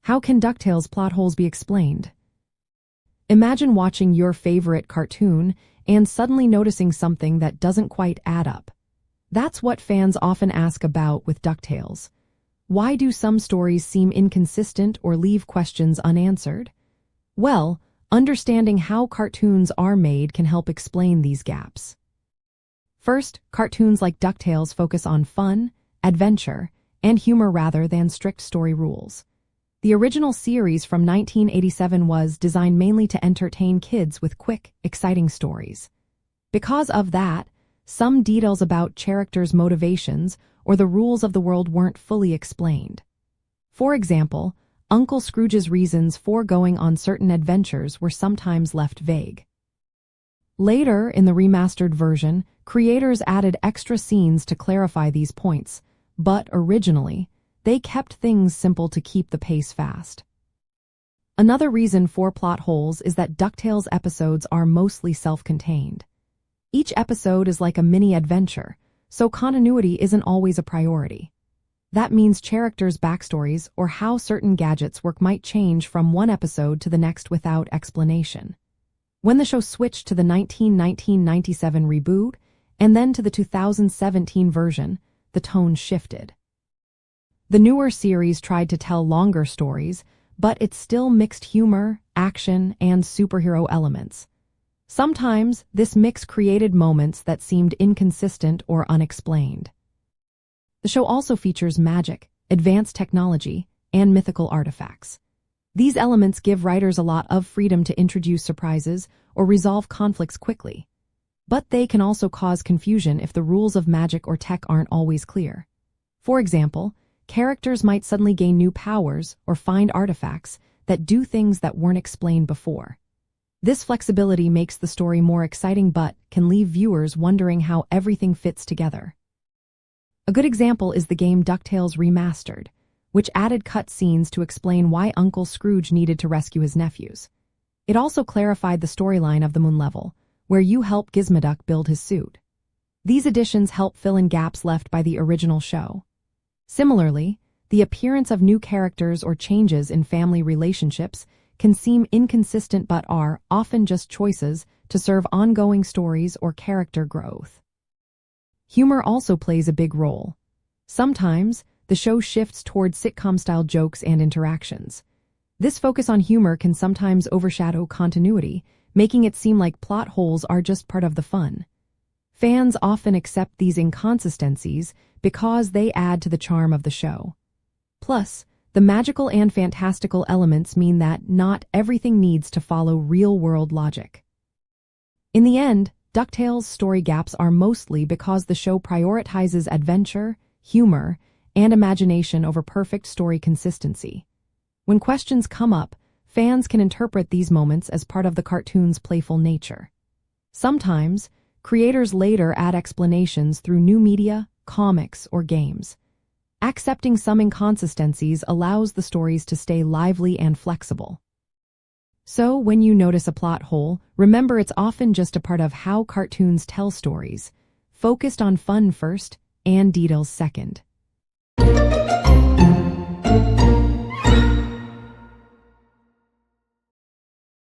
How can DuckTales plot holes be explained? Imagine watching your favorite cartoon and suddenly noticing something that doesn't quite add up. That's what fans often ask about with DuckTales. Why do some stories seem inconsistent or leave questions unanswered? Well, understanding how cartoons are made can help explain these gaps. First, cartoons like DuckTales focus on fun, adventure, and humor rather than strict story rules. The original series from 1987 was designed mainly to entertain kids with quick, exciting stories. Because of that, some details about characters' motivations or the rules of the world weren't fully explained. For example, Uncle Scrooge's reasons for going on certain adventures were sometimes left vague. Later, in the remastered version, creators added extra scenes to clarify these points, but originally, they kept things simple to keep the pace fast. Another reason for plot holes is that DuckTales episodes are mostly self-contained. Each episode is like a mini-adventure, so continuity isn't always a priority. That means characters' backstories or how certain gadgets work might change from one episode to the next without explanation. When the show switched to the 1997 reboot and then to the 2017 version, the tone shifted. The newer series tried to tell longer stories, but it still mixed humor, action, and superhero elements. Sometimes, this mix created moments that seemed inconsistent or unexplained. The show also features magic, advanced technology, and mythical artifacts. These elements give writers a lot of freedom to introduce surprises or resolve conflicts quickly. But they can also cause confusion if the rules of magic or tech aren't always clear. For example, characters might suddenly gain new powers or find artifacts that do things that weren't explained before. This flexibility makes the story more exciting but can leave viewers wondering how everything fits together. A good example is the game DuckTales Remastered, which added cutscenes to explain why Uncle Scrooge needed to rescue his nephews. It also clarified the storyline of the moon level, where you help Gizmoduck build his suit. These additions help fill in gaps left by the original show. Similarly, the appearance of new characters or changes in family relationships can seem inconsistent but are often just choices to serve ongoing stories or character growth. Humor also plays a big role. Sometimes, the show shifts toward sitcom-style jokes and interactions. This focus on humor can sometimes overshadow continuity, making it seem like plot holes are just part of the fun. Fans often accept these inconsistencies because they add to the charm of the show. Plus, the magical and fantastical elements mean that not everything needs to follow real-world logic. In the end, DuckTales' story gaps are mostly because the show prioritizes adventure, humor, and imagination over perfect story consistency. When questions come up, fans can interpret these moments as part of the cartoon's playful nature. Sometimes, creators later add explanations through new media, comics, or games. Accepting some inconsistencies allows the stories to stay lively and flexible. So, when you notice a plot hole, remember it's often just a part of how cartoons tell stories, focused on fun first and details second.